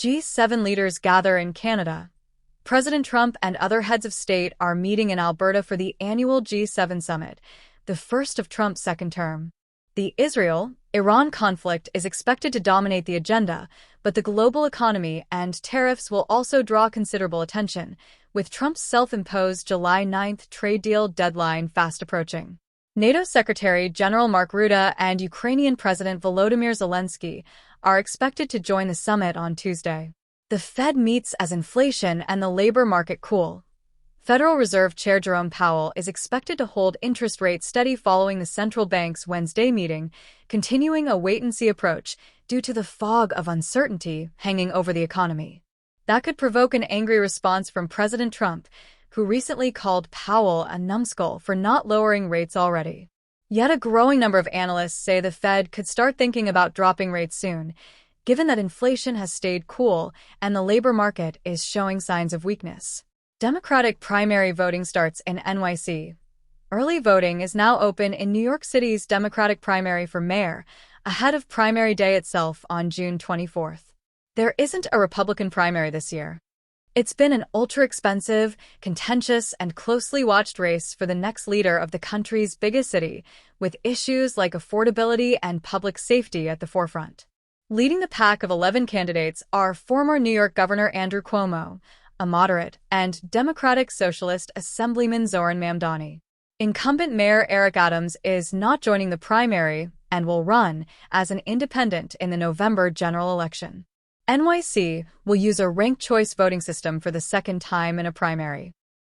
G7 leaders gather in Canada. President Trump and other heads of state are meeting in Alberta for the annual G7 summit, the first of Trump's second term. The Israel-Iran conflict is expected to dominate the agenda, but the global economy and tariffs will also draw considerable attention, with Trump's self-imposed July 9th trade deal deadline fast approaching. NATO Secretary General Mark Rutte and Ukrainian President Volodymyr Zelensky are expected to join the summit on Tuesday. The Fed meets as inflation and the labor market cool. Federal Reserve Chair Jerome Powell is expected to hold interest rates steady following the central bank's Wednesday meeting, continuing a wait-and-see approach due to the fog of uncertainty hanging over the economy. That could provoke an angry response from President Trump, who recently called Powell a numbskull for not lowering rates already. Yet a growing number of analysts say the Fed could start thinking about dropping rates soon, given that inflation has stayed cool and the labor market is showing signs of weakness. Democratic primary voting starts in NYC. Early voting is now open in New York City's Democratic primary for mayor, ahead of primary day itself on June 24th. There isn't a Republican primary this year. It's been an ultra-expensive, contentious, and closely watched race for the next leader of the country's biggest city, with issues like affordability and public safety at the forefront. Leading the pack of 11 candidates are former New York Governor Andrew Cuomo, a moderate, and Democratic Socialist Assemblyman Zohran Mamdani. Incumbent Mayor Eric Adams is not joining the primary and will run as an independent in the November general election. NYC will use a ranked choice voting system for the second time in a primary.